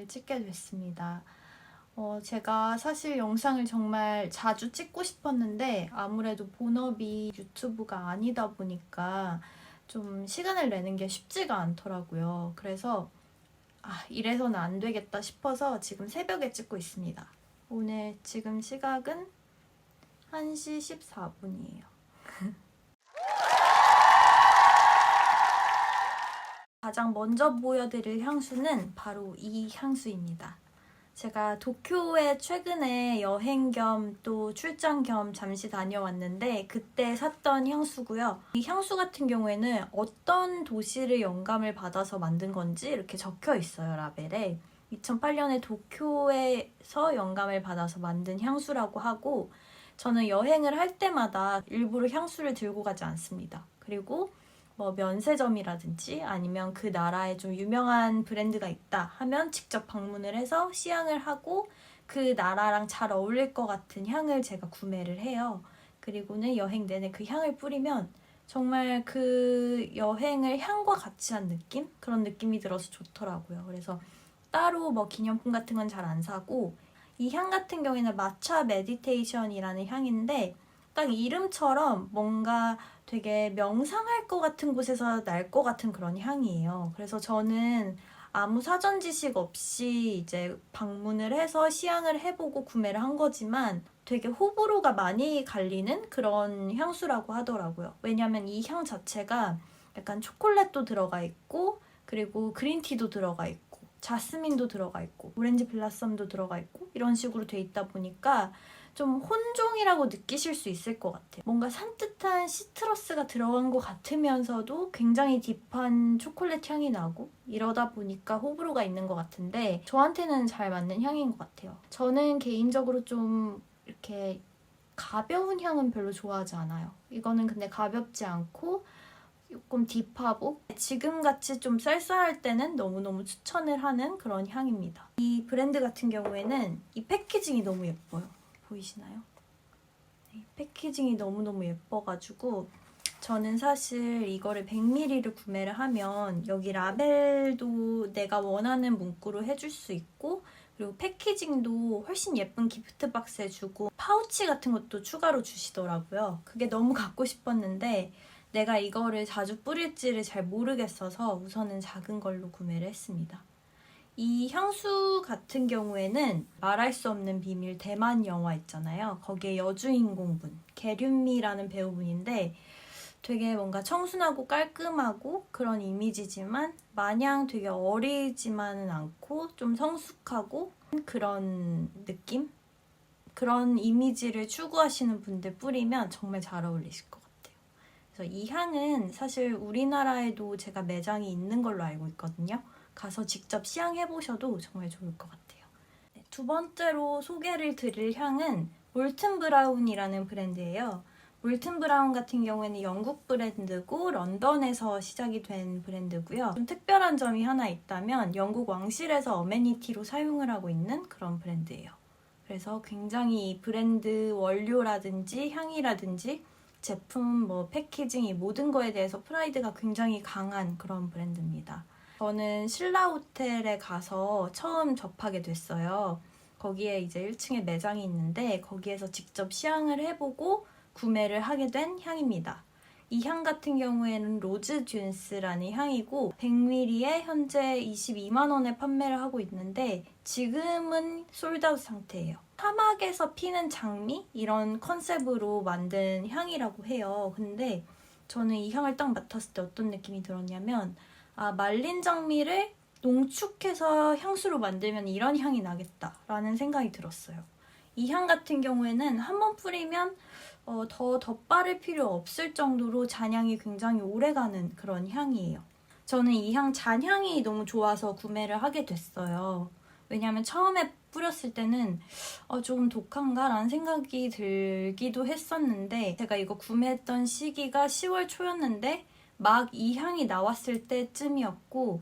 영상을 찍게 됐습니다. 제가 사실 영상을 정말 자주 찍고 싶었는데 아무래도 본업이 유튜브가 아니다 보니까 좀 시간을 내는 게 쉽지가 않더라고요. 그래서 이래서는 안 되겠다 싶어서 지금 새벽에 찍고 있습니다. 오늘 지금 시각은 1시 14분이에요. 가장 먼저 보여드릴 향수는 바로 이 향수입니다. 제가 도쿄에 최근에 여행 겸 또 출장 겸 잠시 다녀왔는데 그때 샀던 향수고요. 이 향수 같은 경우에는 어떤 도시를 영감을 받아서 만든 건지 이렇게 적혀 있어요, 라벨에. 2008년에 도쿄에서 영감을 받아서 만든 향수라고 하고, 저는 여행을 할 때마다 일부러 향수를 들고 가지 않습니다. 그리고 면세점이라든지 아니면 그 나라에 좀 유명한 브랜드가 있다 하면 직접 방문을 해서 시향을 하고 그 나라랑 잘 어울릴 것 같은 향을 제가 구매를 해요. 그리고는 여행 내내 그 향을 뿌리면 정말 그 여행을 향과 같이 한 느낌? 그런 느낌이 들어서 좋더라고요. 그래서 따로 기념품 같은 건 잘 안 사고, 이 향 같은 경우에는 마차 메디테이션이라는 향인데 딱 이름처럼 뭔가 되게 명상할 것 같은 곳에서 날 것 같은 그런 향이에요. 그래서 저는 아무 사전 지식 없이 이제 방문을 해서 시향을 해보고 구매를 한 거지만 되게 호불호가 많이 갈리는 그런 향수라고 하더라고요. 왜냐면 이 향 자체가 약간 초콜릿도 들어가 있고, 그리고 그린티도 들어가 있고, 자스민도 들어가 있고, 오렌지 블라썸도 들어가 있고, 이런 식으로 돼 있다 보니까 좀 혼종이라고 느끼실 수 있을 것 같아요. 뭔가 산뜻한 시트러스가 들어간 것 같으면서도 굉장히 딥한 초콜릿 향이 나고, 이러다 보니까 호불호가 있는 것 같은데 저한테는 잘 맞는 향인 것 같아요. 저는 개인적으로 좀 이렇게 가벼운 향은 별로 좋아하지 않아요. 이거는 근데 가볍지 않고 조금 딥하고 지금같이 좀 쌀쌀할 때는 너무너무 추천을 하는 그런 향입니다. 이 브랜드 같은 경우에는 이 패키징이 너무 예뻐요. 보이시나요? 네, 패키징이 너무너무 예뻐가지고 저는 사실 이거를 100ml를 구매를 하면 여기 라벨도 내가 원하는 문구로 해줄 수 있고, 그리고 패키징도 훨씬 예쁜 기프트 박스에 주고 파우치 같은 것도 추가로 주시더라고요. 그게 너무 갖고 싶었는데 내가 이거를 자주 뿌릴지를 잘 모르겠어서 우선은 작은 걸로 구매를 했습니다. 이 향수 같은 경우에는 말할 수 없는 비밀 대만 영화 있잖아요. 거기에 여주인공분 계륜미라는 배우분인데 되게 뭔가 청순하고 깔끔하고 그런 이미지지만 마냥 되게 어리지만은 않고 좀 성숙하고 그런 느낌? 그런 이미지를 추구하시는 분들 뿌리면 정말 잘 어울리실 것 같아요. 그래서 이 향은 사실 우리나라에도 제가 매장이 있는 걸로 알고 있거든요. 가서 직접 시향해보셔도 정말 좋을 것 같아요. 네, 두 번째로 소개를 드릴 향은 몰튼 브라운이라는 브랜드예요. 몰튼 브라운 같은 경우에는 영국 브랜드고 런던에서 시작이 된 브랜드고요. 좀 특별한 점이 하나 있다면 영국 왕실에서 어메니티로 사용을 하고 있는 그런 브랜드예요. 그래서 굉장히 이 브랜드 원료라든지 향이라든지 제품, 패키징 이 모든 거에 대해서 프라이드가 굉장히 강한 그런 브랜드입니다. 저는 신라 호텔에 가서 처음 접하게 됐어요. 거기에 이제 1층에 매장이 있는데 거기에서 직접 시향을 해보고 구매를 하게 된 향입니다. 이 향 같은 경우에는 로즈 듀스라는 향이고 100ml에 현재 22만 원에 판매를 하고 있는데 지금은 솔드아웃 상태예요. 사막에서 피는 장미? 이런 컨셉으로 만든 향이라고 해요. 근데 저는 이 향을 딱 맡았을 때 어떤 느낌이 들었냐면 말린 장미를 농축해서 향수로 만들면 이런 향이 나겠다라는 생각이 들었어요. 이 향 같은 경우에는 한번 뿌리면 더 덧바를 필요 없을 정도로 잔향이 굉장히 오래가는 그런 향이에요. 저는 이 향 잔향이 너무 좋아서 구매를 하게 됐어요. 왜냐하면 처음에 뿌렸을 때는 조금 독한가? 라는 생각이 들기도 했었는데 제가 이거 구매했던 시기가 10월 초였는데 막 이 향이 나왔을 때쯤이었고,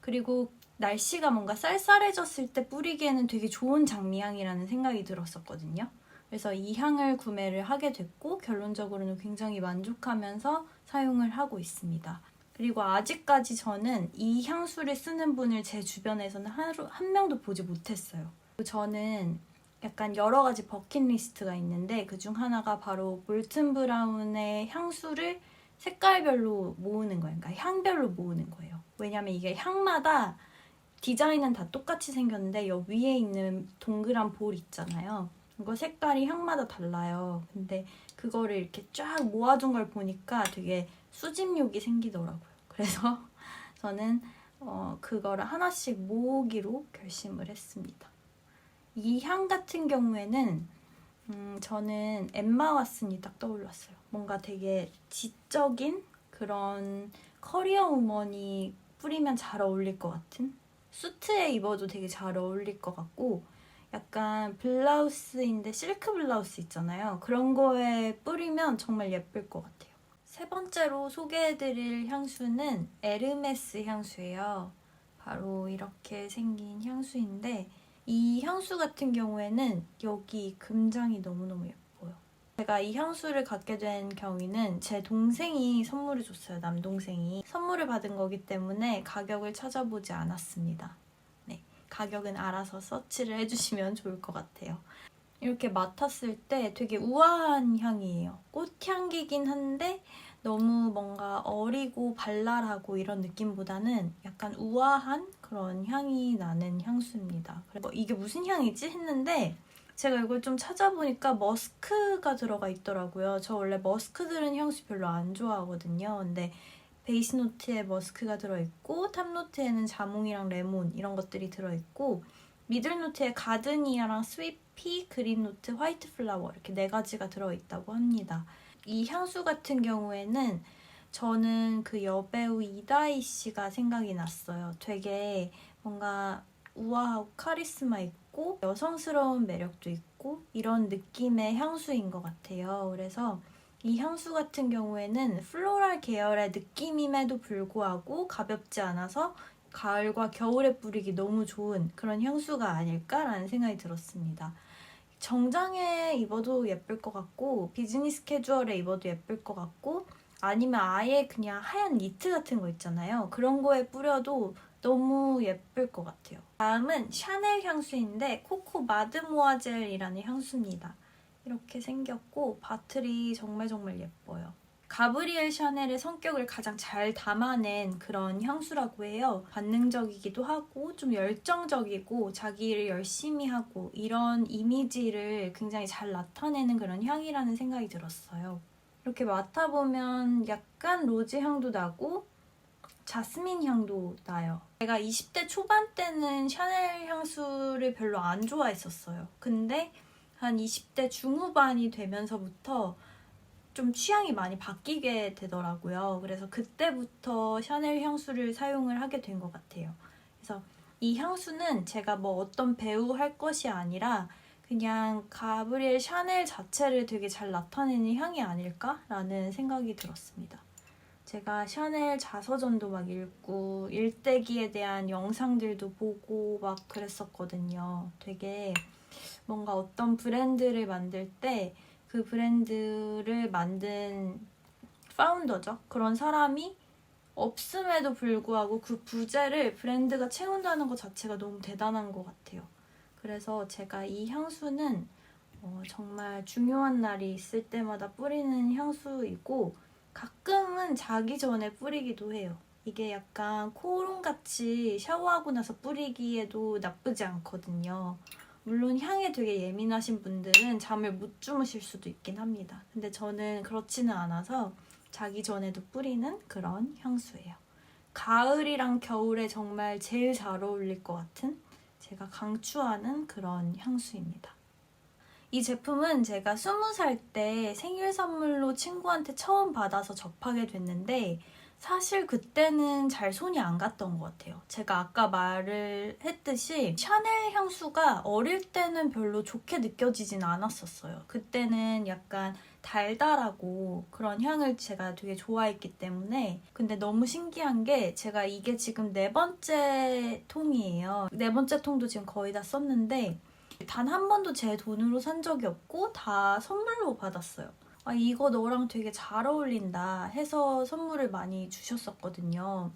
그리고 날씨가 뭔가 쌀쌀해졌을 때 뿌리기에는 되게 좋은 장미향이라는 생각이 들었었거든요. 그래서 이 향을 구매를 하게 됐고 결론적으로는 굉장히 만족하면서 사용을 하고 있습니다. 그리고 아직까지 저는 이 향수를 쓰는 분을 제 주변에서는 한 명도 보지 못했어요. 저는 약간 여러 가지 버킷리스트가 있는데 그중 하나가 바로 몰튼 브라운의 향수를 색깔별로 모으는 거예요. 그러니까 향별로 모으는 거예요. 왜냐면 이게 향마다 디자인은 다 똑같이 생겼는데 여 위에 있는 동그란 볼 있잖아요. 이거 색깔이 향마다 달라요. 근데 그거를 이렇게 쫙 모아둔 걸 보니까 되게 수집욕이 생기더라고요. 그래서 저는 그거를 하나씩 모으기로 결심을 했습니다. 이 향 같은 경우에는 저는 엠마 왓슨이 딱 떠올랐어요. 뭔가 되게 지적인 그런 커리어 우먼이 뿌리면 잘 어울릴 것 같은? 수트에 입어도 되게 잘 어울릴 것 같고 약간 블라우스인데 실크 블라우스 있잖아요. 그런 거에 뿌리면 정말 예쁠 것 같아요. 세 번째로 소개해드릴 향수는 에르메스 향수예요. 바로 이렇게 생긴 향수인데 이 향수 같은 경우에는 여기 금장이 너무너무 예뻐요. 제가 이 향수를 갖게 된 경위는 제 동생이 선물을 줬어요. 남동생이. 선물을 받은 거기 때문에 가격을 찾아보지 않았습니다. 네, 가격은 알아서 서치를 해주시면 좋을 것 같아요. 이렇게 맡았을 때 되게 우아한 향이에요. 꽃향기긴 한데 너무 뭔가 어리고 발랄하고 이런 느낌보다는 약간 우아한 그런 향이 나는 향수입니다. 그리고 이게 무슨 향이지? 했는데 제가 이걸 좀 찾아보니까 머스크가 들어가 있더라고요. 저 원래 머스크 들은 향수 별로 안 좋아하거든요. 근데 베이스 노트에 머스크가 들어있고 탑 노트에는 자몽이랑 레몬 이런 것들이 들어있고 미들 노트에 가드니아랑 스위피, 그린 노트, 화이트 플라워 이렇게 4가지가 들어있다고 합니다. 이 향수 같은 경우에는 저는 그 여배우 이다희 씨가 생각이 났어요. 되게 뭔가 우아하고 카리스마 있고 여성스러운 매력도 있고 이런 느낌의 향수인 것 같아요. 그래서 이 향수 같은 경우에는 플로럴 계열의 느낌임에도 불구하고 가볍지 않아서 가을과 겨울에 뿌리기 너무 좋은 그런 향수가 아닐까라는 생각이 들었습니다. 정장에 입어도 예쁠 것 같고 비즈니스 캐주얼에 입어도 예쁠 것 같고 아니면 아예 그냥 하얀 니트 같은 거 있잖아요. 그런 거에 뿌려도 너무 예쁠 것 같아요. 다음은 샤넬 향수인데 코코 마드모아젤이라는 향수입니다. 이렇게 생겼고 바틀이 정말 예뻐요. 가브리엘 샤넬의 성격을 가장 잘 담아낸 그런 향수라고 해요. 반능적이기도 하고 좀 열정적이고 자기 일 열심히 하고 이런 이미지를 굉장히 잘 나타내는 그런 향이라는 생각이 들었어요. 이렇게 맡아보면 약간 로즈 향도 나고 자스민 향도 나요. 제가 20대 초반 때는 샤넬 향수를 별로 안 좋아했었어요. 근데 한 20대 중후반이 되면서부터 좀 취향이 많이 바뀌게 되더라고요. 그래서 그때부터 샤넬 향수를 사용을 하게 된 것 같아요. 그래서 이 향수는 제가 뭐 어떤 배우 할 것이 아니라 그냥 가브리엘 샤넬 자체를 되게 잘 나타내는 향이 아닐까라는 생각이 들었습니다. 제가 샤넬 자서전도 막 읽고 일대기에 대한 영상들도 보고 막 그랬었거든요. 되게 뭔가 어떤 브랜드를 만들 때 그 브랜드를 만든 파운더죠. 그런 사람이 없음에도 불구하고 그 부재를 브랜드가 채운다는 것 자체가 너무 대단한 것 같아요. 그래서 제가 이 향수는 정말 중요한 날이 있을 때마다 뿌리는 향수이고 가끔은 자기 전에 뿌리기도 해요. 이게 약간 코롱같이 샤워하고 나서 뿌리기에도 나쁘지 않거든요. 물론 향에 되게 예민하신 분들은 잠을 못 주무실 수도 있긴 합니다. 근데 저는 그렇지는 않아서 자기 전에도 뿌리는 그런 향수예요. 가을이랑 겨울에 정말 제일 잘 어울릴 것 같은 제가 강추하는 그런 향수입니다. 이 제품은 제가 20살 때 생일 선물로 친구한테 처음 받아서 접하게 됐는데 사실 그때는 잘 손이 안 갔던 것 같아요. 제가 아까 말을 했듯이 샤넬 향수가 어릴 때는 별로 좋게 느껴지진 않았었어요. 그때는 약간 달달하고 그런 향을 제가 되게 좋아했기 때문에 근데 너무 신기한 게 제가 이게 지금 4번째 통이에요. 4번째 통도 지금 거의 다 썼는데 단 한 번도 제 돈으로 산 적이 없고 다 선물로 받았어요. 아, 이거 너랑 되게 잘 어울린다 해서 선물을 많이 주셨었거든요.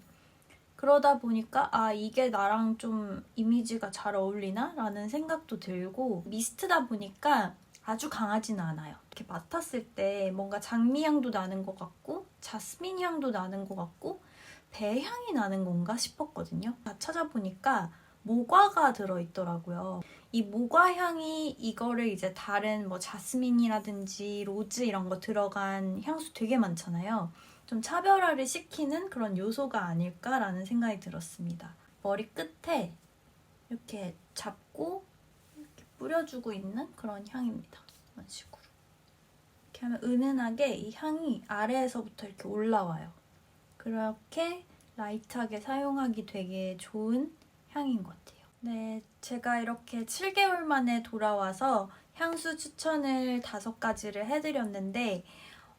그러다 보니까 아, 이게 나랑 좀 이미지가 잘 어울리나? 라는 생각도 들고, 미스트다 보니까 아주 강하진 않아요. 이렇게 맡았을 때 뭔가 장미향도 나는 것 같고 자스민 향도 나는 것 같고 배향이 나는 건가 싶었거든요. 다 찾아보니까 모과가 들어있더라고요. 이 모과 향이 이거를 이제 다른 뭐 자스민이라든지 로즈 이런 거 들어간 향수 되게 많잖아요. 좀 차별화를 시키는 그런 요소가 아닐까라는 생각이 들었습니다. 머리 끝에 이렇게 잡고 이렇게 뿌려주고 있는 그런 향입니다. 이런 식으로. 이렇게 하면 은은하게 이 향이 아래에서부터 이렇게 올라와요. 그렇게 라이트하게 사용하기 되게 좋은 향인 것 같아요. 네, 제가 이렇게 7개월 만에 돌아와서 향수 추천을 5가지를 해드렸는데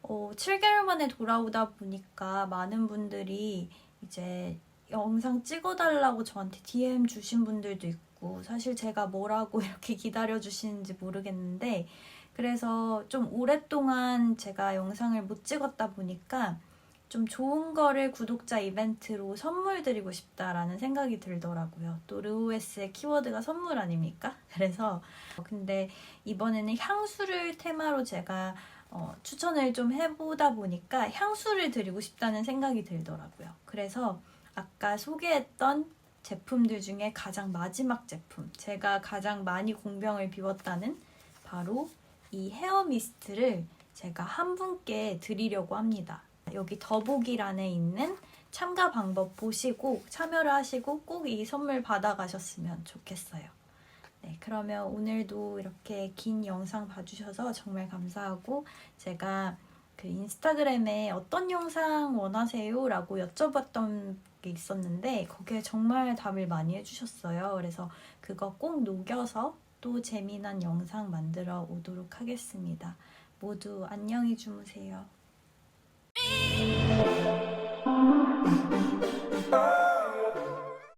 7개월 만에 돌아오다 보니까 많은 분들이 이제 영상 찍어달라고 저한테 DM 주신 분들도 있고, 사실 제가 뭐라고 이렇게 기다려주시는지 모르겠는데, 그래서 좀 오랫동안 제가 영상을 못 찍었다 보니까 좀 좋은 거를 구독자 이벤트로 선물 드리고 싶다라는 생각이 들더라고요. 또 르오에스의 키워드가 선물 아닙니까? 그래서 근데 이번에는 향수를 테마로 제가 추천을 좀 해보다 보니까 향수를 드리고 싶다는 생각이 들더라고요. 그래서 아까 소개했던 제품들 중에 가장 마지막 제품, 제가 가장 많이 공병을 비웠다는 바로 이 헤어 미스트를 제가 한 분께 드리려고 합니다. 여기 더보기란에 있는 참가 방법 보시고 참여를 하시고 꼭 이 선물 받아가셨으면 좋겠어요. 네, 그러면 오늘도 이렇게 긴 영상 봐주셔서 정말 감사하고, 제가 그 인스타그램에 어떤 영상 원하세요? 라고 여쭤봤던 게 있었는데 거기에 정말 답을 많이 해주셨어요. 그래서 그거 꼭 녹여서 또 재미난 영상 만들어 오도록 하겠습니다. 모두 안녕히 주무세요.